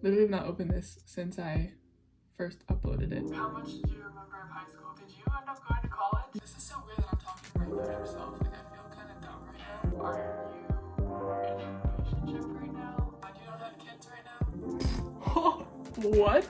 Literally have not opened this since I first uploaded it. How much do you remember of high school? Did you end up going to college? This is so weird that I'm talking about younger self. Like, I feel kind of dumb right now. Are you in a relationship right now? And you don't have kids right now? What?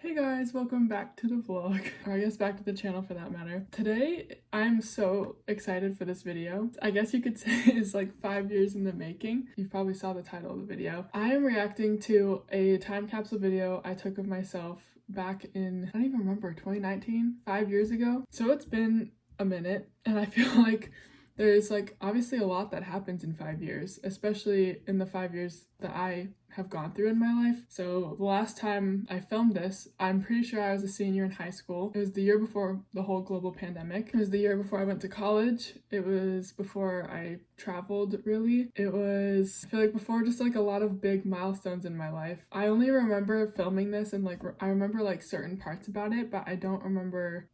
Hey guys, welcome back to the vlog, or I guess back to the channel for that matter. Today, I'm so excited for this video. I guess you could say it's like 5 years in the making. You probably saw the title of the video. I am reacting to a time capsule video I took of myself back in, I don't even remember, 2019, 5 years ago. So it's been a minute, and I feel like there's like obviously a lot that happens in 5 years, especially in the 5 years that I have gone through in my life. So the last time I filmed this, I'm pretty sure I was a senior in high school. It was the year before the whole global pandemic. It was the year before I went to college. It was before I traveled, really. It was, I feel like, before just like a lot of big milestones in my life. I only remember filming this and like I remember like certain parts about it, but I don't remember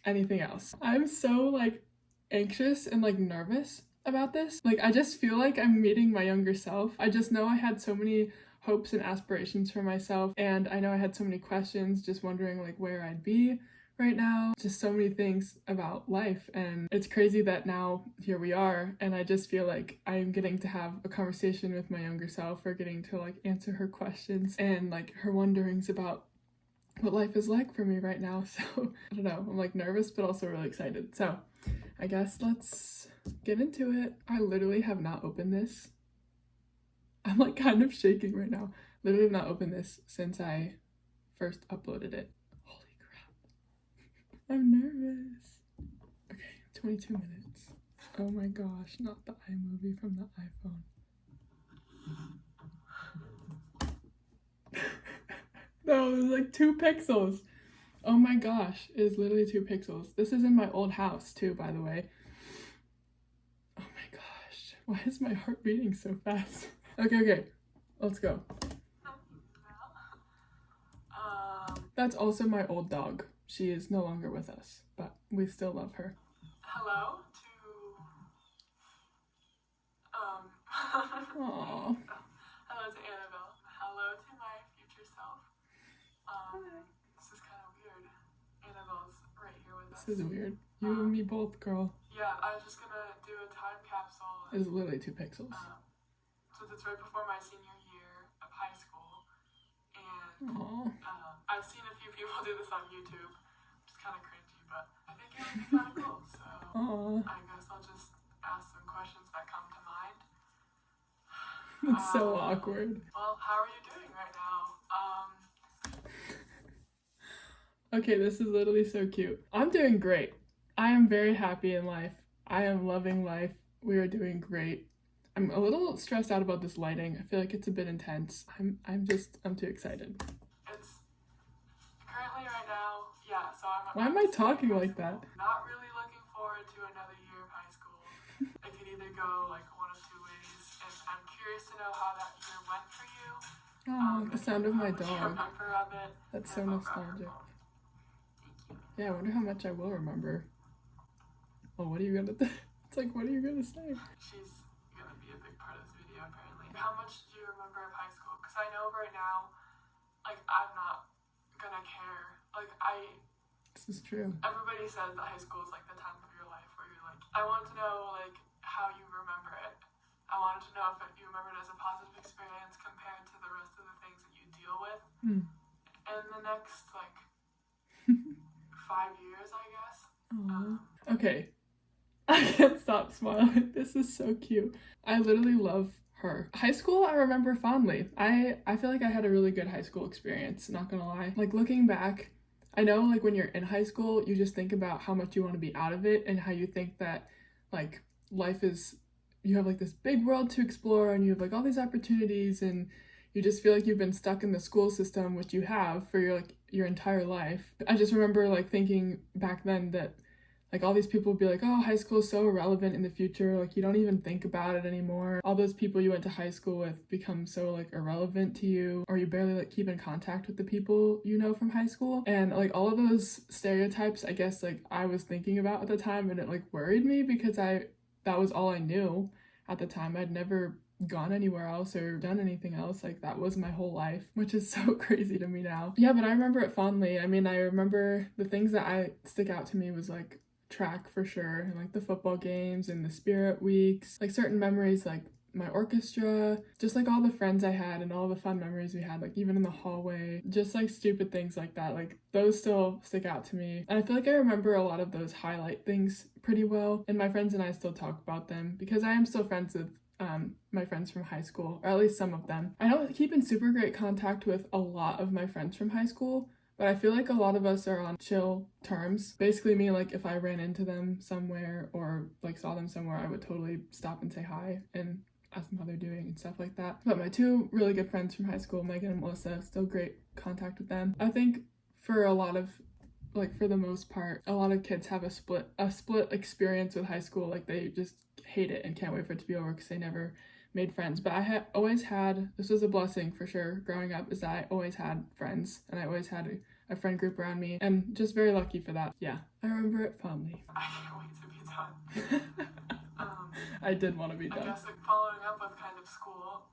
anything else. I'm so like anxious and like nervous about this. Like, I just feel like I'm meeting my younger self. I just know I had so many hopes and aspirations for myself, and I know I had so many questions, just wondering like where I'd be right now, just so many things about life. And it's crazy that now here we are, and I just feel like I'm getting to have a conversation with my younger self, or getting to like answer her questions and like her wonderings about what life is like for me right now. So I don't know, I'm like nervous but also really excited. So I guess let's get into it. I literally have not opened this. I'm like kind of shaking right now. Literally have not opened this since I first uploaded it. Holy crap. I'm nervous. Okay, 22 minutes. Oh my gosh, not the iMovie from the iPhone. No, it was like 2 pixels. Oh my gosh, it is literally 2 pixels. This is in my old house too, by the way. Oh my gosh, why is my heart beating so fast? Okay, let's go. That's also my old dog. She is no longer with us, but we still love her. Hello to Aww. hello to Annabelle. Hello to my future self. This is kind of weird. Annabelle's right here with us. This is weird. You and me both, girl. Yeah, I was just gonna do a time capsule. It is literally 2 pixels. Since it's right before my senior year of high school, and Aww. I've seen a few people do this on YouTube, which is kind of cringy, but I think it would be kind of cool. So Aww. I guess I'll just ask some questions that come to mind. It's so awkward. Well, how are you doing right now? Okay, this is literally so cute. I'm doing great. I am very happy in life. I am loving life. We are doing great. I'm a little stressed out about this lighting. I feel like it's a bit intense. I'm too excited. It's currently right now, yeah, so I'm Why am I talking like that? Not really looking forward to another year of high school. It could either go like one of two ways, and I'm curious to know how that year went for you. Oh, the sound of my How much you dog. remember of it. That's so and what got nostalgic. involved. Thank you. Yeah, I wonder how much I will remember. Well, what are you gonna It's like, what are you gonna say? She's gonna be a big part of this video apparently. How much do you remember of high school? Because I know right now, like, I'm not gonna care. Like, This is true. everybody says that high school is like the time of your life where you're like, I want to know like how you remember it. I wanted to know if you remember it as a positive experience compared to the rest of the things that you deal with in the next like 5 years, I guess. Okay. I can't stop smiling. This is so cute. I literally love her. High school, I remember fondly. I feel like I had a really good high school experience, not gonna lie. Like, looking back, I know like when you're in high school, you just think about how much you want to be out of it, and how you think that like life is, you have like this big world to explore, and you have like all these opportunities, and you just feel like you've been stuck in the school system, which you have for your entire life. I just remember like thinking back then that like all these people would be like, oh, high school is so irrelevant in the future, like you don't even think about it anymore. All those people you went to high school with become so like irrelevant to you, or you barely like keep in contact with the people you know from high school. And like all of those stereotypes, I guess, like I was thinking about at the time, and it like worried me because that was all I knew at the time. I'd never gone anywhere else or done anything else. Like, that was my whole life, which is so crazy to me now. Yeah, but I remember it fondly. I mean, I remember the things that I stick out to me was like track for sure, and like the football games and the spirit weeks, like certain memories like my orchestra, just like all the friends I had and all the fun memories we had, like even in the hallway, just like stupid things like that, like those still stick out to me. And I feel like I remember a lot of those highlight things pretty well, and my friends and I still talk about them because I am still friends with my friends from high school, or at least some of them. I don't keep in super great contact with a lot of my friends from high school, but I feel like a lot of us are on chill terms. Basically, me, like if I ran into them somewhere or like saw them somewhere, I would totally stop and say hi and ask them how they're doing and stuff like that. But my two really good friends from high school, Megan and Melissa, still great contact with them. I think for a lot of, like for the most part, a lot of kids have a split experience with high school. Like they just hate it and can't wait for it to be over because they never made friends. But I always had, this was a blessing for sure growing up, is that I always had friends and I always had a friend group around me, and just very lucky for that. Yeah, I remember it fondly. I can't wait to be done. I did want to be done. I guess like following up with kind of school,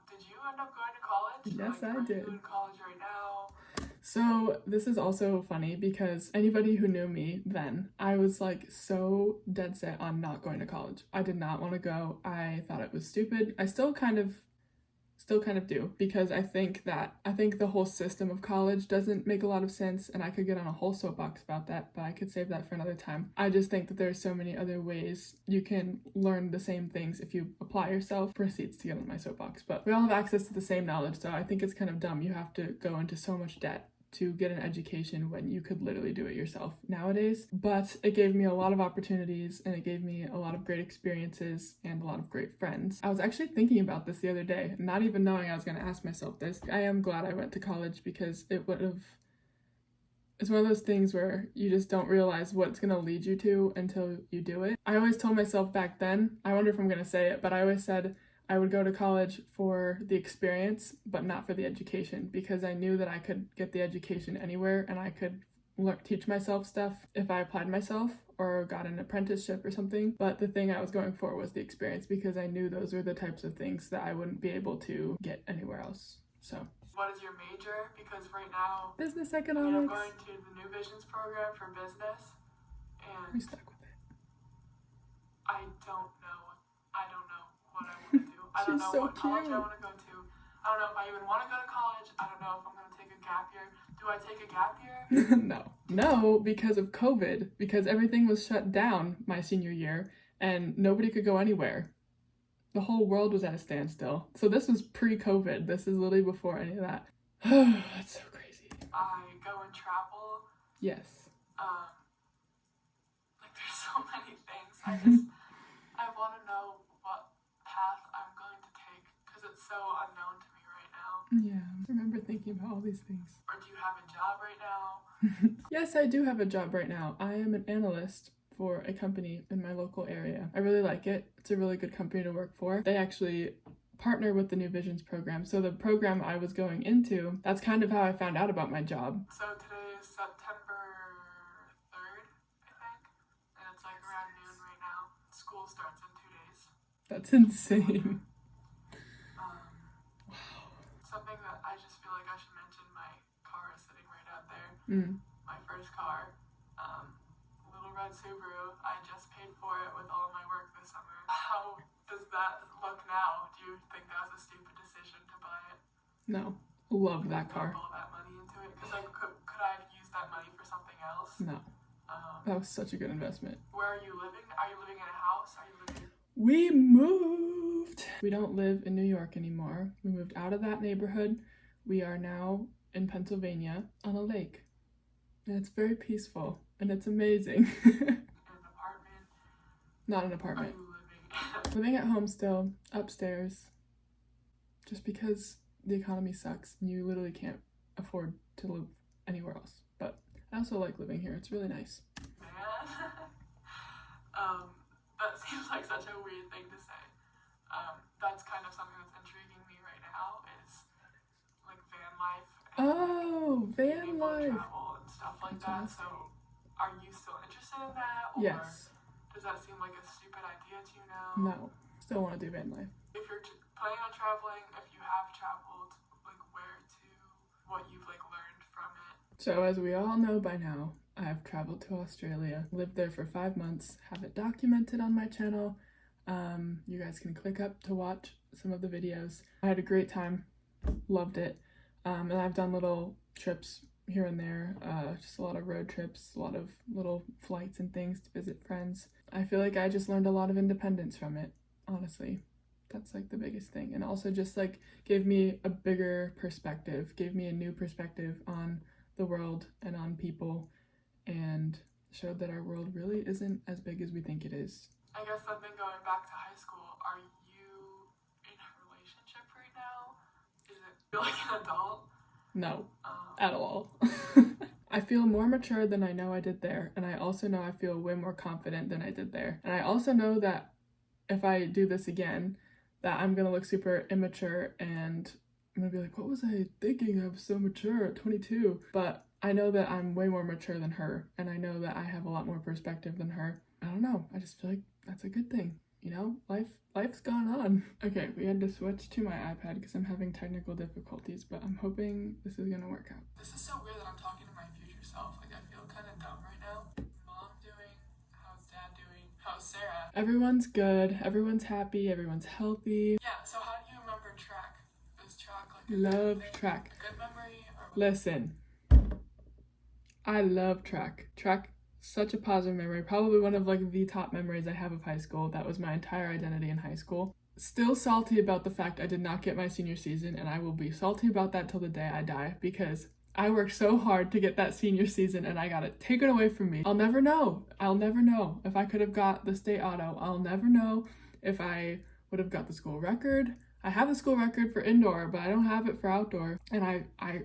did you end up going to college? Yes, like, I did. Are you in college right now? So this is also funny because anybody who knew me then, I was like so dead set on not going to college. I did not want to go. I thought it was stupid. I still kind of do, because I think the whole system of college doesn't make a lot of sense, and I could get on a whole soapbox about that, but I could save that for another time. I just think that there's so many other ways you can learn the same things if you apply yourself. Proceeds to get on my soapbox, but we all have access to the same knowledge, so I think it's kind of dumb you have to go into so much debt to get an education when you could literally do it yourself nowadays. But it gave me a lot of opportunities, and it gave me a lot of great experiences and a lot of great friends. I was actually thinking about this the other day, not even knowing I was going to ask myself this. I am glad I went to college because it's one of those things where you just don't realize what it's going to lead you to until you do it. I always told myself back then, I wonder if I'm going to say it, but I always said I would go to college for the experience, but not for the education, because I knew that I could get the education anywhere and I could teach myself stuff if I applied myself or got an apprenticeship or something. But the thing I was going for was the experience, because I knew those were the types of things that I wouldn't be able to get anywhere else. So. What is your major? Because right now, business economics. I'm going to the New Visions program for business, and we stuck with it. I don't know what I want to do. I don't know what college I want to go to. I don't know if I even want to go to college. I don't know if I'm going to take a gap year. Do I take a gap year? No, because of COVID, because everything was shut down my senior year and nobody could go anywhere. The whole world was at a standstill. So this was pre-COVID. This is literally before any of that. That's so crazy. I go and travel. Yes. Like there's so many things. I want to know what path I'm going to take because it's so unknown to me right now. Yeah, I remember thinking about all these things. Or do you have a job right now? Yes, I do have a job right now. I am an analyst for a company in my local area. I really like it. It's a really good company to work for. They actually partner with the New Visions program. So the program I was going into, that's kind of how I found out about my job. So today is September 3rd, I think, and it's like around noon right now. School starts in 2 days. That's insane. Wow. Something that I just feel like I should mention, my car is sitting right out there. My first car. Red Subaru. I just paid for it with all my work this summer. How does that look now? Do you think that was a stupid decision to buy it? No. Love that car. Put all that money into it? Because like, could I have used that money for something else? No. That was such a good investment. Where are you living? Are you living in a house? We moved. We don't live in New York anymore. We moved out of that neighborhood. We are now in Pennsylvania on a lake. And it's very peaceful. And it's amazing. An apartment? Not an apartment. Are you living at home still, upstairs. Just because the economy sucks and you literally can't afford to live anywhere else. But I also like living here. It's really nice. Man. That seems like such a weird thing to say. That's kind of something that's intriguing me right now is like van life. Oh, van life. Travel and stuff like that. So are you still interested in that? Or yes. Does that seem like a stupid idea to you now? No. Still want to do van life. If you're planning on traveling? If you have traveled, like where to, what you've like learned from it. So as we all know by now, I've traveled to Australia, lived there for 5 months, have it documented on my channel. You guys can click up to watch some of the videos. I had a great time, loved it, and I've done little trips here and there, just a lot of road trips, a lot of little flights and things to visit friends. I feel like I just learned a lot of independence from it, honestly. That's like the biggest thing, and also just like gave me a bigger perspective, gave me a new perspective on the world and on people, and showed that our world really isn't as big as we think it is. I guess then going back to high school, are you in a relationship right now? Is it like an adult? No, at all. I feel more mature than I know I did there, and I also know I feel way more confident than I did there. And I also know that if I do this again, that I'm gonna look super immature and I'm gonna be like, what was I thinking? I was so mature at 22. But I know that I'm way more mature than her, and I know that I have a lot more perspective than her. I don't know, I just feel like that's a good thing. You know, life's gone on. Okay, we had to switch to my iPad because I'm having technical difficulties, but I'm hoping this is gonna work out. This is so weird that I'm talking to my future self. Like, I feel kind of dumb right now. Mom doing? How's dad doing? How's Sarah? Everyone's good, everyone's happy, everyone's healthy. Yeah, so how do you remember track? Is track like Love track. a good memory? Or Listen, I love track. Track, such a positive memory. Probably one of like the top memories I have of high school. That was my entire identity in high school. Still salty about the fact I did not get my senior season, and I will be salty about that till the day I die because I worked so hard to get that senior season and I got it taken away from me. I'll never know. I'll never know if I could have got the state auto. I'll never know if I would have got the school record. I have the school record for indoor, but I don't have it for outdoor. And I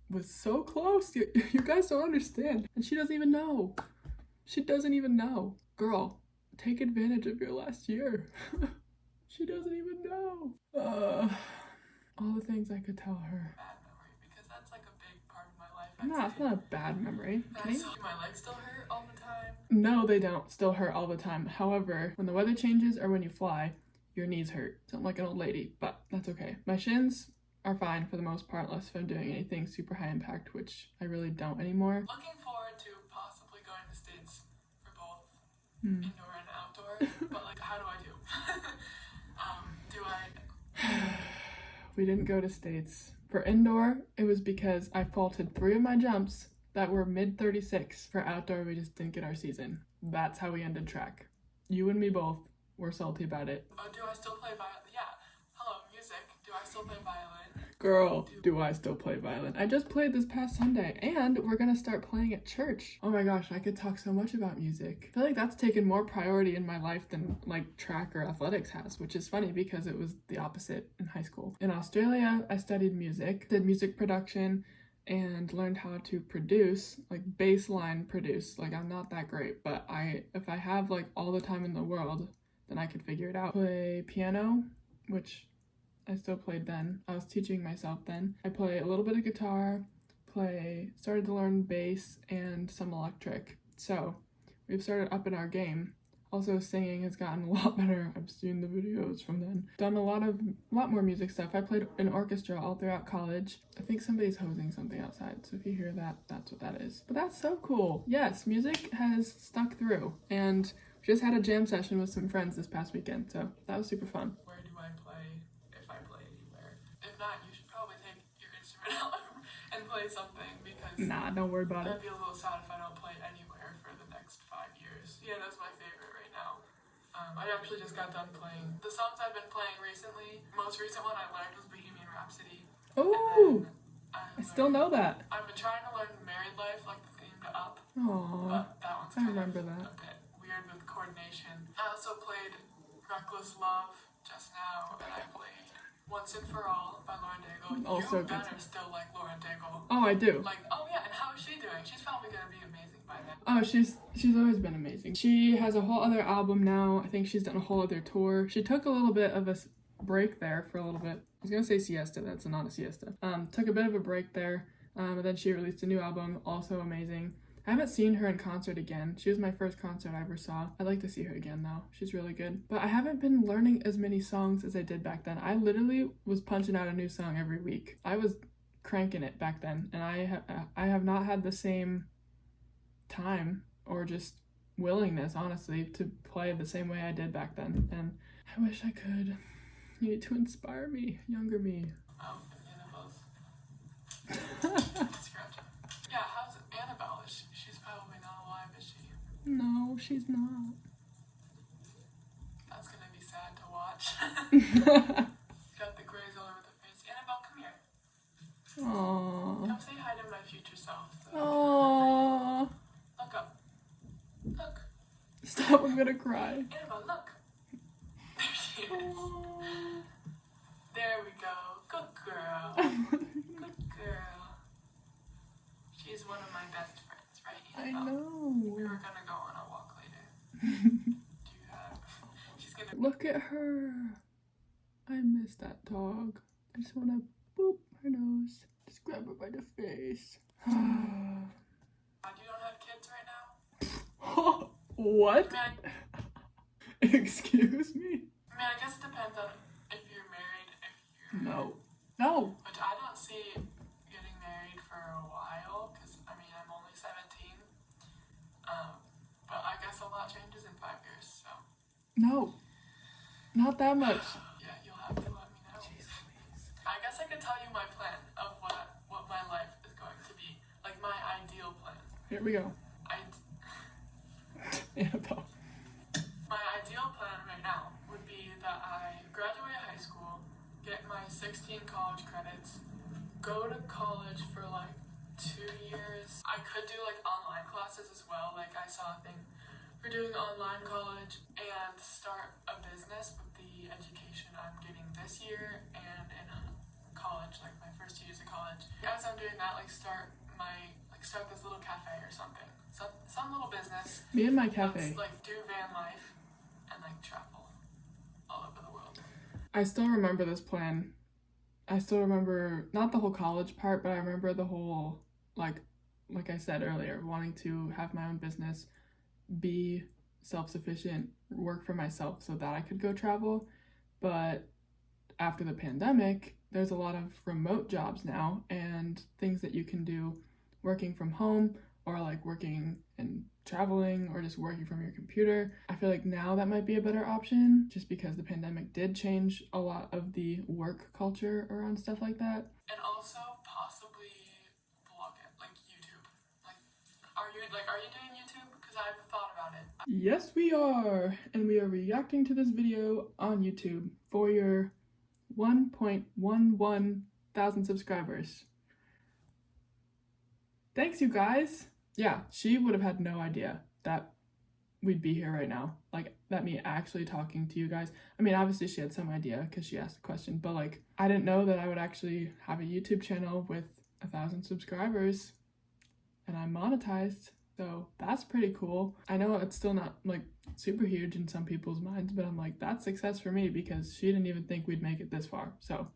was so close. You guys don't understand. And she doesn't even know. She doesn't even know. Girl, take advantage of your last year. She doesn't even know. All the things I could tell her. bad memory, because that's like a big part of my life. No, it's not a bad memory. Do my legs still hurt all the time? No, they don't still hurt all the time. However, when the weather changes or when you fly, your knees hurt. Sound like an old lady, but that's okay. My shins are fine for the most part, unless if I'm doing anything super high impact, which I really don't anymore. Looking forward to possibly going to States for both indoor and outdoor, but like, how do I do? We didn't go to States. For indoor, it was because I faulted 3 of my jumps that were mid 36. For outdoor, we just didn't get our season. That's how we ended track. You and me both were salty about it. Do I still play violin? Yeah. Hello, music. Do I still play violin? Girl, do I still play violin? I just played this past Sunday, and we're gonna start playing at church. Oh my gosh, I could talk so much about music. I feel like that's taken more priority in my life than like track or athletics has, which is funny because it was the opposite in high school. In Australia, I studied music, did music production, and learned how to produce, like baseline produce. Like, I'm not that great, but if I have like all the time in the world, then I could figure it out. Play piano, which I still played then. I was teaching myself then. I play a little bit of guitar, started to learn bass and some electric. So we've started upping our game. Also, singing has gotten a lot better. I've seen the videos from then. Done a lot more music stuff. I played in orchestra all throughout college. I think somebody's hosing something outside, so if you hear that, that's what that is. But that's so cool. Yes, music has stuck through, and just had a jam session with some friends this past weekend, so that was super fun. Where do I play, if I play anywhere? If not, you should probably take your instrument out and play something, because Nah, don't worry about it. I'd be a little sad if I don't play anywhere for the next 5 years. Yeah, that's my favorite right now. I actually just got done playing the songs I've been playing recently. Most recent one I learned was Bohemian Rhapsody. Oh, I still know that. I've been trying to learn Married Life, like the theme to Up. Aww, But that one's I kind remember of that. a bit weird with coordination. I also played Reckless Love just now, and I played Once and For All by Lauren Daigle. Also You good. better still like Lauren Daigle. Oh, I do. Like, oh yeah, and how is she doing? She's probably gonna be amazing by then. Oh, she's always been amazing. She has a whole other album now. I think she's done a whole other tour. She took a little bit of a break there for a little bit. I was gonna say siesta, that's not a siesta. Took a bit of a break there, and then she released a new album, also amazing. I haven't seen her in concert again. She was my first concert I ever saw. I'd like to see her again though. She's really good. But I haven't been learning as many songs as I did back then. I literally was punching out a new song every week. I was cranking it back then, and I have not had the same time or just willingness, honestly, to play the same way I did back then. And I wish I could. You need to inspire me, younger me. Oh, Annabelle's. Scratching. Yeah, how's Annabelle? She's probably not alive, is she? No, she's not. That's gonna be sad to watch. Got the grays all over the face. Annabelle, come here. Aww. Come say hi to my future self. Aww. Look up. Look. Stop, I'm gonna cry. Annabelle, look. There she is. Aww. There we go. Good girl. Good girl. She's one of my best friends, right, I Annabelle? know. We were gonna go on a walk later. She's gonna Look at her. I miss that dog. I just wanna boop her nose. Just grab her by the face. You don't have kids right now? What? I mean, Excuse me? I guess it depends on if you're married, if you're... No. No. Which I don't see getting married for a while, because, I mean, I'm only 17. But I guess a lot changes in 5 years, so... No. Not that much. Yeah, you'll have to let me know. Jeez Louise. I guess I could tell you my plan of what my life is going to be. Like, my ideal plan. Here we go. Annabelle. My ideal plan right now would be that I graduate high school, get my 16 college credits, go to college for like 2 years. I could do like online classes as well. Like I saw a thing for doing online college and start a business with the education I'm getting this year and in college, like my first 2 years of college. As I'm doing that, start this little cafe or something. Some little business. Me and my cafe. Like do van life and like travel all over the world. I still remember this plan. I still remember not the whole college part, but I remember the whole like I said earlier, wanting to have my own business, be self-sufficient, work for myself so that I could go travel. But after the pandemic, there's a lot of remote jobs now and things that you can do working from home or like working and traveling or just working from your computer. I feel like now that might be a better option just because the pandemic did change a lot of the work culture around stuff like that. And also possibly vlog it, like YouTube. Are you doing YouTube? Because I've thought about it. Yes, we are. And we are reacting to this video on YouTube for your 1.11 thousand subscribers. Thanks, you guys. Yeah, she would have had no idea that we'd be here right now. Like, that me actually talking to you guys. I mean, obviously she had some idea because she asked the question, but like, I didn't know that I would actually have a YouTube channel with 1,000 subscribers and I'm monetized. So that's pretty cool. I know it's still not like super huge in some people's minds, but I'm like, that's success for me because she didn't even think we'd make it this far. So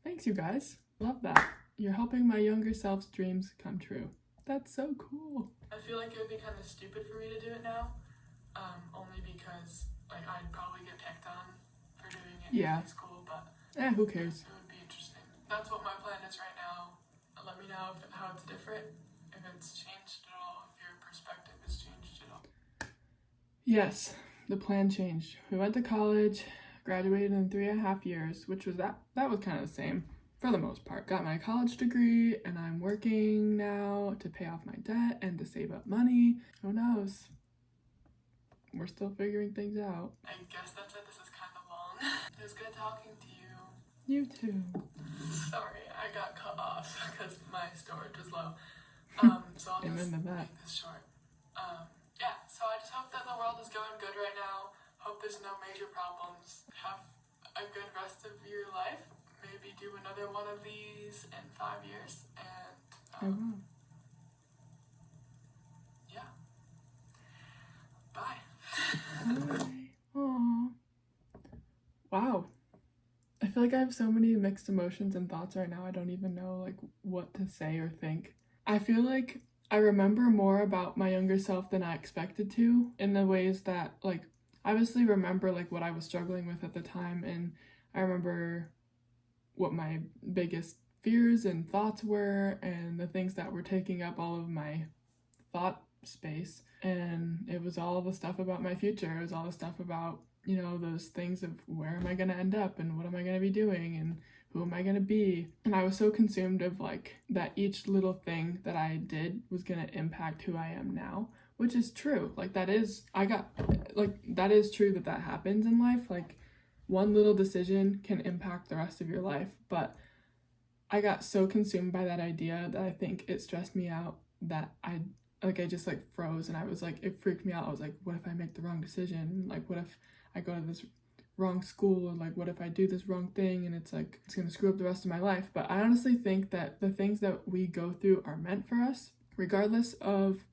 thanks, you guys. Love that. You're helping my younger self's dreams come true. That's so cool. I feel like it would be kind of stupid for me to do it now, only because like I'd probably get picked on for doing it in high school, but who cares? it would be interesting. That's what my plan is right now. Let me know how it's different, if it's changed at all, if your perspective has changed at all. Yes, the plan changed. We went to college, graduated in 3.5 years, which was that was kind of the same. For the most part, got my college degree and I'm working now to pay off my debt and to save up money. Who knows? We're still figuring things out. I guess that's it. This is kind of long. It was good talking to you. You too. Sorry, I got cut off because my storage was low. So I'll just make this short. Yeah, so I just hope that the world is going good right now. Hope there's no major problems. Have a good rest of your life. Maybe do another one of these in 5 years, and yeah. Bye. Bye. Aww. Wow. I feel like I have so many mixed emotions and thoughts right now. I don't even know like what to say or think. I feel like I remember more about my younger self than I expected to, in the ways that, like, I obviously remember like what I was struggling with at the time, and I remember what my biggest fears and thoughts were, and the things that were taking up all of my thought space. And it was all the stuff about my future. It was all the stuff about, you know, those things of where am I going to end up, and what am I going to be doing, and who am I going to be? And I was so consumed of like that each little thing that I did was going to impact who I am now, which is true. Like that is true that happens in life. Like one little decision can impact the rest of your life. But I got so consumed by that idea that I think it stressed me out, that I just like froze, and I was like, it freaked me out. I was like, what if I make the wrong decision? Like, what if I go to this wrong school? Or like, what if I do this wrong thing and it's like, it's gonna screw up the rest of my life? But I honestly think that the things that we go through are meant for us, regardless of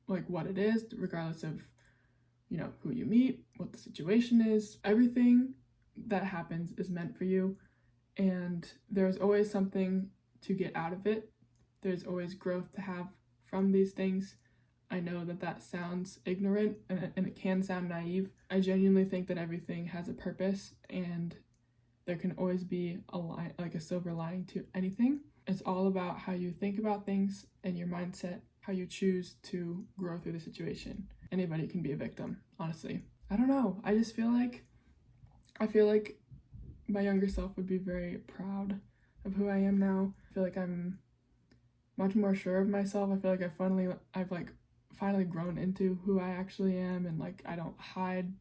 like what it is, regardless of, you know, who you meet, what the situation is. Everything that happens is meant for you, and there's always something to get out of it. There's always growth to have from these things. I know that sounds ignorant, and it can sound naive. I genuinely think that everything has a purpose, and there can always be a silver lining to anything. It's all about how you think about things and your mindset, how you choose to grow through the situation. Anybody can be a victim, honestly. I don't know. I feel like my younger self would be very proud of who I am now. I feel like I'm much more sure of myself. I feel like I've finally grown into who I actually am, and like I don't hide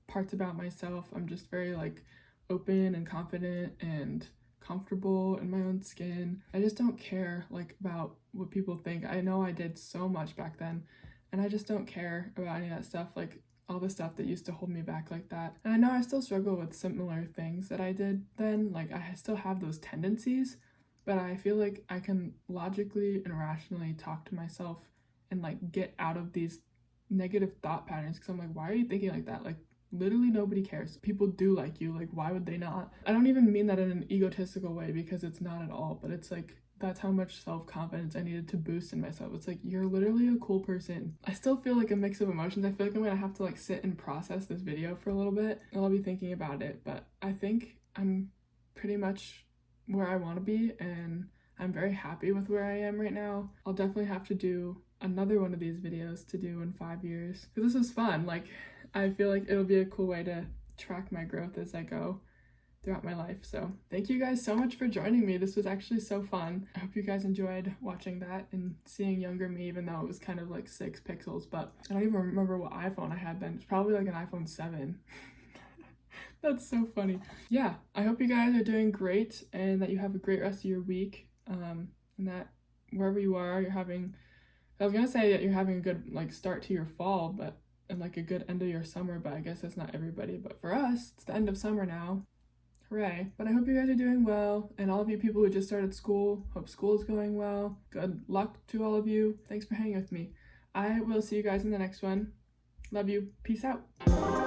parts about myself. I'm just very like open and confident and comfortable in my own skin. I just don't care like about what people think. I know I did so much back then, and I just don't care about any of that stuff, like all the stuff that used to hold me back like that. And I know I still struggle with similar things that I did then. Like I still have those tendencies, but I feel like I can logically and rationally talk to myself and like get out of these negative thought patterns, because I'm like, why are you thinking like that? Like literally nobody cares. People do like you. Like why would they not? I don't even mean that in an egotistical way, because it's not at all, but it's like that's how much self-confidence I needed to boost in myself. It's like, you're literally a cool person. I still feel like a mix of emotions. I feel like I'm gonna have to like sit and process this video for a little bit, and I'll be thinking about it, but I think I'm pretty much where I want to be, and I'm very happy with where I am right now. I'll definitely have to do another one of these videos to do in 5 years, because this was fun. Like I feel like it'll be a cool way to track my growth as I go throughout my life. So thank you guys so much for joining me. This was actually so fun. I hope you guys enjoyed watching that and seeing younger me, even though it was kind of like 6 pixels, but I don't even remember what iPhone I had then. It's probably like an iPhone 7. That's so funny. Yeah, I hope you guys are doing great, and that you have a great rest of your week, and that wherever you are, I was gonna say that you're having a good like start to your fall, but and like a good end of your summer, but I guess that's not everybody. But for us, it's the end of summer now. Hooray. But I hope you guys are doing well, and all of you people who just started school, hope school is going well. Good luck to all of you. Thanks for hanging with me. I will see you guys in the next one. Love you. Peace out.